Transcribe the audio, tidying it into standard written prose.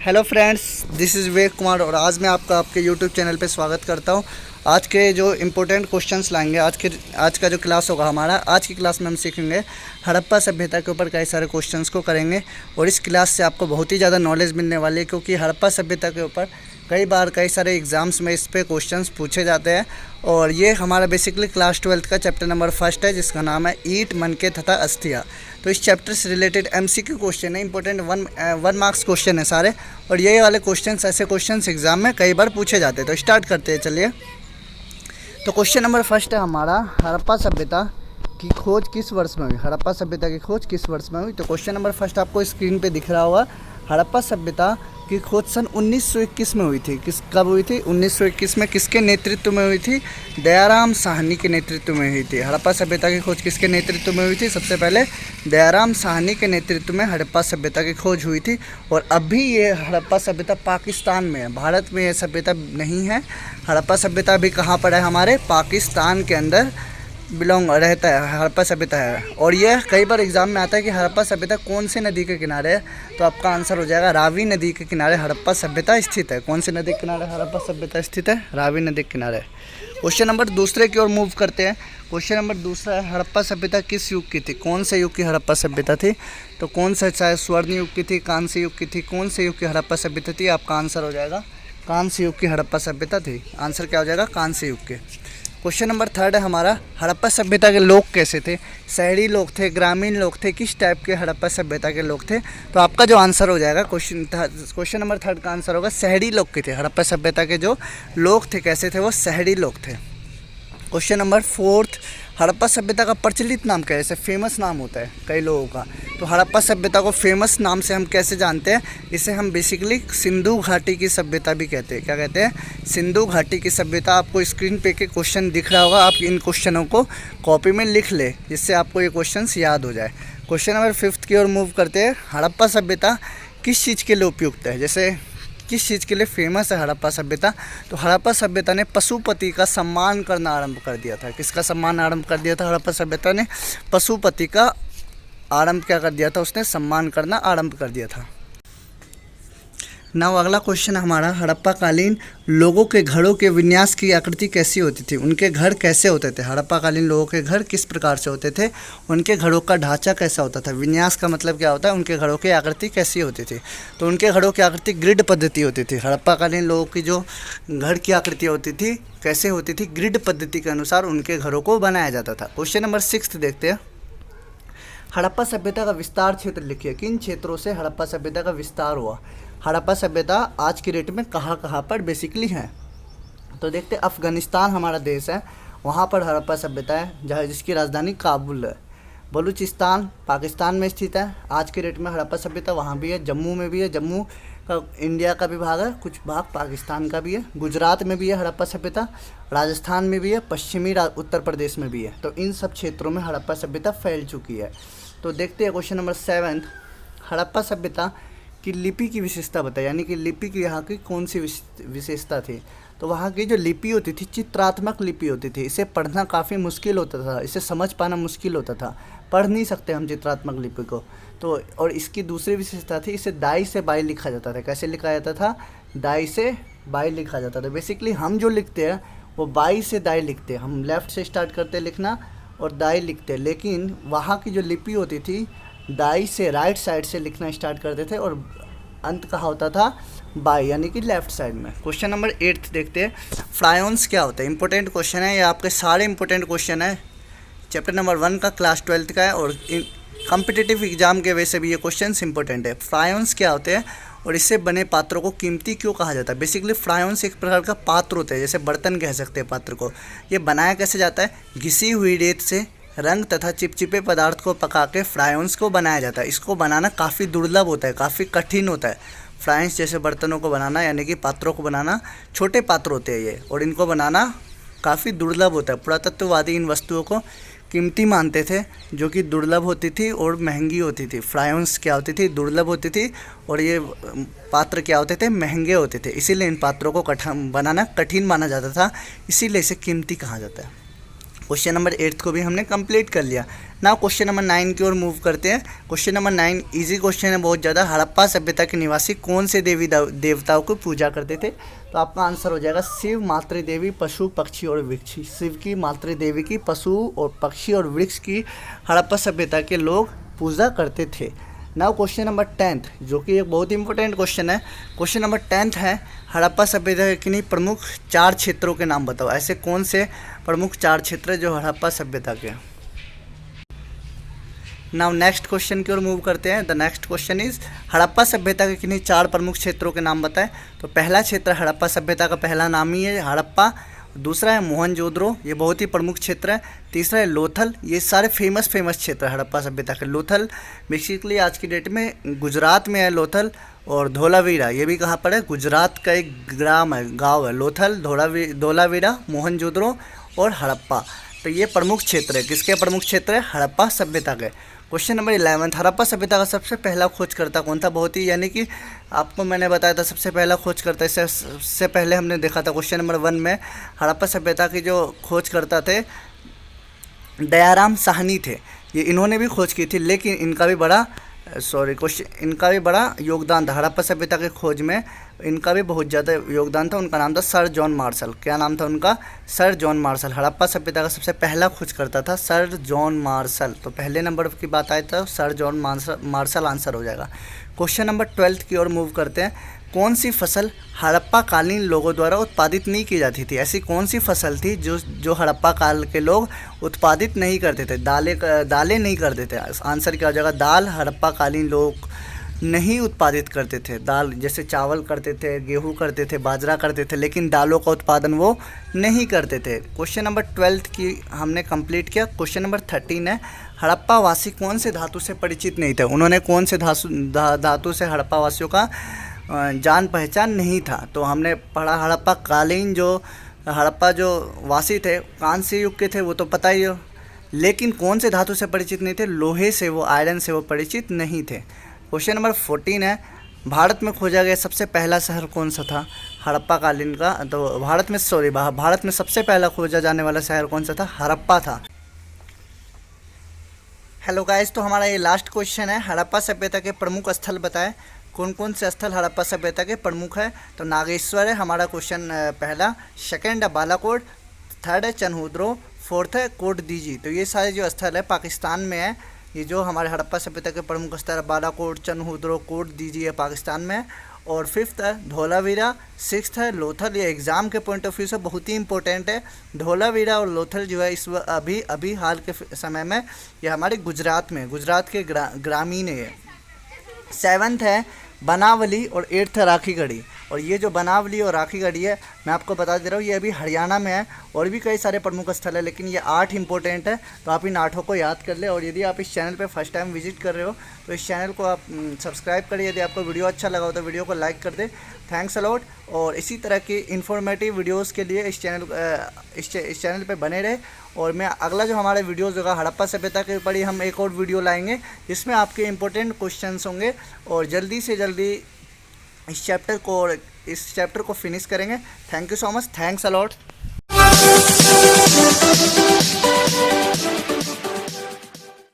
Hello friends, this is Vivek Kumar और आज मैं आपका आपके यूट्यूब चैनल पे स्वागत करता हूँ। आज के जो इम्पोर्टेंट क्वेश्चंस लाएंगे आज का जो क्लास होगा हमारा, आज की क्लास में हम सीखेंगे हड़प्पा सभ्यता के ऊपर कई सारे क्वेश्चंस को करेंगे और इस क्लास से आपको बहुत ही ज़्यादा नॉलेज मिलने वाली है, क्योंकि हड़प्पा सभ्यता के ऊपर कई बार कई सारे एग्ज़ाम्स में इस पे क्वेश्चंस पूछे जाते हैं। और ये हमारा बेसिकली क्लास 12 का चैप्टर नंबर 1 है, जिसका नाम है ईट, मनके तथा अस्थियाँ। तो इस चैप्टर से रिलेटेड MCQ क्वेश्चन है, इंपॉर्टेंट वन मार्क्स क्वेश्चन है सारे। और ये वाले क्वेश्चंस ऐसे क्वेश्चंस एग्जाम में कई बार पूछे जाते हैं। तो स्टार्ट करते हैं, चलिए। तो क्वेश्चन नंबर 1 है हमारा, हड़प्पा सभ्यता की खोज किस वर्ष में हुई? हड़प्पा सभ्यता की खोज किस वर्ष में हुई? तो क्वेश्चन नंबर 1 आपको स्क्रीन पे दिख रहा होगा। हड़प्पा सभ्यता की खोज सन 1921 में हुई थी। कब हुई थी? 1921 में। किसके नेतृत्व में हुई थी? दयाराम साहनी के नेतृत्व में हुई थी। हड़प्पा सभ्यता की खोज किसके नेतृत्व में हुई थी? सबसे पहले दयाराम साहनी के नेतृत्व में हड़प्पा सभ्यता की खोज हुई थी। और अभी ये हड़प्पा सभ्यता पाकिस्तान में है, भारत में ये सभ्यता नहीं है। हड़प्पा सभ्यता अभी कहाँ पर है? हमारे पाकिस्तान के अंदर बिलोंग रहता है, हड़प्पा सभ्यता है। और यह कई बार एग्जाम में आता है कि हड़प्पा सभ्यता कौन से नदी के किनारे है? तो आपका आंसर हो जाएगा रावी नदी के किनारे हड़प्पा सभ्यता स्थित है। कौन सी नदी के किनारे हड़प्पा सभ्यता स्थित है? रावी नदी के किनारे। क्वेश्चन नंबर 2 की ओर मूव करते हैं। क्वेश्चन नंबर 2 है, हड़प्पा सभ्यता किस युग की थी? कौन से युग की हड़प्पा सभ्यता थी? तो कौन सा, चाहे स्वर्ण युग की थी, कांस्य युग की थी, कौन से युग की हड़प्पा सभ्यता थी? आपका आंसर हो जाएगा कांस्य युग की हड़प्पा सभ्यता थी। आंसर क्या हो जाएगा? कांस्य युग के। क्वेश्चन नंबर 3 है हमारा, हड़प्पा सभ्यता के लोग कैसे थे? शहरी लोग थे, ग्रामीण लोग थे, किस टाइप के हड़प्पा सभ्यता के लोग थे? तो आपका जो आंसर हो जाएगा क्वेश्चन नंबर 3 का आंसर होगा शहरी लोग के थे। हड़प्पा सभ्यता के जो लोग थे कैसे थे? वो शहरी लोग थे। क्वेश्चन नंबर 4, हड़प्पा सभ्यता का प्रचलित नाम क्या है? जैसे फेमस नाम होता है कई लोगों का, तो हड़प्पा सभ्यता को फेमस नाम से हम कैसे जानते हैं? इसे हम बेसिकली सिंधु घाटी की सभ्यता भी कहते हैं। क्या कहते हैं? सिंधु घाटी की सभ्यता। आपको स्क्रीन पे के क्वेश्चन दिख रहा होगा, आप इन क्वेश्चनों को कॉपी में लिख ले, जिससे आपको ये क्वेश्चन याद हो जाए। क्वेश्चन नंबर 5 की ओर मूव करते हैं। हड़प्पा सभ्यता किस चीज़ के लिए उपयुक्त है? जैसे किस चीज़ के लिए फेमस है हड़प्पा सभ्यता? तो हड़प्पा सभ्यता ने पशुपति का सम्मान करना आरंभ कर दिया था। किसका सम्मान आरंभ कर दिया था? हड़प्पा सभ्यता ने पशुपति का आरंभ क्या कर दिया था? उसने सम्मान करना आरंभ कर दिया था। नाउ अगला क्वेश्चन हमारा, हड़प्पा कालीन लोगों के घरों के विन्यास की आकृति कैसी होती थी? उनके घर कैसे होते थे? हड़प्पा कालीन लोगों के घर किस प्रकार से होते थे? उनके घरों का ढांचा कैसा होता था? विन्यास का मतलब क्या होता है? उनके घरों की आकृति कैसी होती थी? तो उनके घरों की आकृति ग्रिड पद्धति होती थी। हड़प्पा कालीन लोगों की जो घर की आकृति होती थी कैसे होती थी? ग्रिड पद्धति के अनुसार उनके घरों को बनाया जाता था। क्वेश्चन नंबर 6 देखते हैं। हड़प्पा सभ्यता का विस्तार क्षेत्र लिखिए। किन क्षेत्रों से हड़प्पा सभ्यता का विस्तार हुआ? हड़प्पा सभ्यता आज की डेट में कहाँ कहाँ पर बेसिकली है? तो देखते हैं, अफ़गानिस्तान हमारा देश है, वहाँ पर हड़प्पा सभ्यता है, जहाँ जिसकी राजधानी काबुल है। बलूचिस्तान पाकिस्तान में स्थित है। आज की डेट में हड़प्पा सभ्यता वहाँ भी है। जम्मू में भी है, जम्मू का इंडिया का भी भाग है, कुछ भाग पाकिस्तान का भी है। गुजरात में भी है हड़प्पा सभ्यता, राजस्थान में भी है, पश्चिमी उत्तर प्रदेश में भी है। तो इन सब क्षेत्रों में हड़प्पा सभ्यता फैल चुकी है। तो देखते हैं क्वेश्चन नंबर 7, हड़प्पा सभ्यता की लिपि की विशेषता बताए। यानी कि लिपि की यहाँ की कौन सी विशेषता थी? तो वहाँ की जो लिपि होती थी चित्रात्मक लिपि होती थी। इसे पढ़ना काफ़ी मुश्किल होता था, इसे समझ पाना मुश्किल होता था, पढ़ नहीं सकते हम चित्रात्मक लिपि को। तो और इसकी दूसरी विशेषता थी, इसे दाई से बाई लिखा जाता था। कैसे लिखा जाता था? दाई से बाई लिखा जाता था। बेसिकली हम जो लिखते हैं वो बाई से दाई लिखते हैं। हम लेफ़्ट से स्टार्ट करते लिखना और दाई लिखते हैं, लेकिन वहाँ की जो लिपि होती थी दाई से, राइट साइड से लिखना स्टार्ट करते थे और अंत कहाँ होता था? बाई, यानी कि लेफ्ट साइड में। क्वेश्चन नंबर 8 देखते हैं। फ्रायंस क्या होता है? इंपॉर्टेंट क्वेश्चन है, ये आपके सारे इंपॉर्टेंट क्वेश्चन है। चैप्टर नंबर 1 का क्लास 12 का है और कॉम्पिटिटिव एग्जाम के वजह से भी ये क्वेश्चन इंपॉर्टेंट है। फ्रायंस क्या होते हैं और इससे बने पात्रों को कीमती क्यों कहा जाता है? बेसिकली फ्रायंस एक प्रकार का पात्र होता है, जैसे बर्तन कह सकते हैं पात्र को। ये बनाया कैसे जाता है? घिसी हुई रेत से रंग तथा चिपचिपे पदार्थ को पका के फ्रायंस को बनाया जाता है। इसको बनाना काफ़ी दुर्लभ होता है, काफ़ी कठिन होता है। फ्रायंस जैसे बर्तनों को बनाना, यानी कि पात्रों को बनाना, छोटे पात्र होते हैं ये, और इनको बनाना काफ़ी दुर्लभ होता है। पुरातत्ववादी इन वस्तुओं को कीमती मानते थे, जो कि दुर्लभ होती थी और महंगी होती थी। फ्रायंस क्या होती थी? दुर्लभ होती थी, और ये पात्र क्या होते थे? महंगे होते थे। इसीलिए इन पात्रों को बनाना कठिन माना जाता था, इसीलिए इसे कीमती कहा जाता है। क्वेश्चन नंबर 8 को भी हमने कंप्लीट कर लिया। नाउ क्वेश्चन नंबर 9 की ओर मूव करते हैं। क्वेश्चन नंबर 9 इजी क्वेश्चन है बहुत ज़्यादा। हड़प्पा सभ्यता के निवासी कौन से देवी देवताओं को पूजा करते थे? तो आपका आंसर हो जाएगा शिव, मातृदेवी, पशु, पक्षी और वृक्ष। शिव की, मातृदेवी की, पशु और पक्षी और वृक्ष की हड़प्पा सभ्यता के लोग पूजा करते थे। नाउ क्वेश्चन नंबर 10 जो कि एक बहुत इंपॉर्टेंट क्वेश्चन है। क्वेश्चन नंबर 10 है हड़प्पा सभ्यता के किन्हीं प्रमुख 4 क्षेत्रों के नाम बताओ। ऐसे कौन से प्रमुख 4 क्षेत्र है जो हड़प्पा सभ्यता के? नाउ नेक्स्ट क्वेश्चन की ओर मूव करते हैं। The next question is Harappa सभ्यता के किन्हीं 4 प्रमुख क्षेत्रों के नाम बताएं। तो पहला क्षेत्र हड़प्पा सभ्यता का पहला नाम ही है हड़प्पा। दूसरा है मोहनजोदड़ो, ये बहुत ही प्रमुख क्षेत्र है। तीसरा है लोथल, ये सारे फेमस क्षेत्र है हड़प्पा सभ्यता के। लोथल बेसिकली आज की डेट में गुजरात में है लोथल। और धोलावीरा ये भी कहाँ पर है? गुजरात का एक ग्राम है, गांव है लोथल, धोलावीरा, मोहनजोदड़ो और हड़प्पा। तो ये प्रमुख क्षेत्र है। किसके प्रमुख क्षेत्र है? हड़प्पा सभ्यता के। क्वेश्चन नंबर 11 हड़प्पा सभ्यता का सबसे पहला खोजकर्ता कौन था? बहुत ही यानी कि आपको मैंने बताया था सबसे पहला खोजकर्ता। इससे पहले हमने देखा था क्वेश्चन नंबर 1 में हड़प्पा सभ्यता की जो खोजकर्ता थे दयाराम साहनी थे। ये इन्होंने भी खोज की थी, लेकिन इनका भी बड़ा योगदान था हड़प्पा सभ्यता के खोज में। इनका भी बहुत ज़्यादा योगदान था। उनका नाम था सर जॉन मार्शल। क्या नाम था उनका? Sir John Marshall. हड़प्पा सभ्यता का सबसे पहला खोजकर्ता था सर जॉन मार्शल। तो पहले नंबर की बात आए तो सर जॉन मार्शल आंसर हो जाएगा। क्वेश्चन नंबर 12 की ओर मूव करते हैं। कौन सी फसल हड़प्पा कालीन लोगों द्वारा उत्पादित नहीं की जाती थी? ऐसी कौन सी फसल थी जो हड़प्पा काल के लोग उत्पादित नहीं करते थे? दालें नहीं करते थे। आंसर क्या हो जाएगा? दाल हड़प्पा कालीन लोग नहीं उत्पादित करते थे। दाल जैसे चावल करते थे, गेहूं करते थे, बाजरा करते थे, लेकिन दालों का उत्पादन वो नहीं करते थे। क्वेश्चन नंबर 12 की हमने कंप्लीट किया। क्वेश्चन नंबर 13 है हड़प्पा वासी कौन से धातु से परिचित नहीं थे? उन्होंने कौन से धातु से हड़प्पा वासियों का जान पहचान नहीं था? तो हमने पढ़ा हड़प्पा कालीन जो हड़प्पा जो वासी थे कांस्य युग के थे, वो तो पता ही हो, लेकिन कौन से धातु से परिचित नहीं थे? लोहे से, वो आयरन से वो परिचित नहीं थे। क्वेश्चन नंबर 14 है भारत में खोजा गया सबसे पहला शहर कौन सा था हड़प्पा कालीन का? तो भारत में सबसे पहला खोजा जाने वाला शहर कौन सा था? हड़प्पा था। हेलो गाइस, तो हमारा ये लास्ट क्वेश्चन है हड़प्पा सभ्यता के प्रमुख स्थल बताएं। कौन कौन से स्थल हड़प्पा सभ्यता के प्रमुख है? तो नागेश्वर है हमारा क्वेश्चन पहला। सेकंड है बालाकोट। थर्ड है चनहुद्रो। फोर्थ है कोट दीजी। तो ये सारे जो स्थल है पाकिस्तान में है। ये जो हमारे हड़प्पा सभ्यता के प्रमुख स्थल है बालाकोट, चनहुद्रो, कोट दीजी है पाकिस्तान में। और फिफ्थ है धोलावीरा। सिक्स्थ है लोथल। ये एग्ज़ाम के पॉइंट ऑफ व्यू से बहुत ही इंपॉर्टेंट है। धोलावीरा और लोथल जो है इस अभी हाल के समय में ये हमारे गुजरात के ग्रामीण है। सेवन्थ है बनावली और 8th है राखीगढ़ी। और ये जो बनावली और राखीगढ़ी है मैं आपको बता दे रहा हूँ ये अभी हरियाणा में है। और भी कई सारे प्रमुख स्थल है, लेकिन ये 8 इंपॉर्टेंट है। तो आप इन 8 को याद कर ले। और यदि आप इस चैनल पे फर्स्ट टाइम विजिट कर रहे हो तो इस चैनल को आप सब्सक्राइब करिए। यदि आपको वीडियो अच्छा लगा हो तो वीडियो को लाइक कर दे। Thanks a lot. और इसी तरह की इन्फॉर्मेटिव वीडियोज़ के लिए इस चैनल पर बने रहे। और मैं अगला जो हमारे वीडियोज़ होगा हड़प्पा सभ्यता के ऊपर ही हम एक और वीडियो लाएंगे जिसमें आपके इंपॉर्टेंट क्वेश्चंस होंगे। और जल्दी से जल्दी इस चैप्टर को फिनिश करेंगे। Thank you so much. Thanks a lot.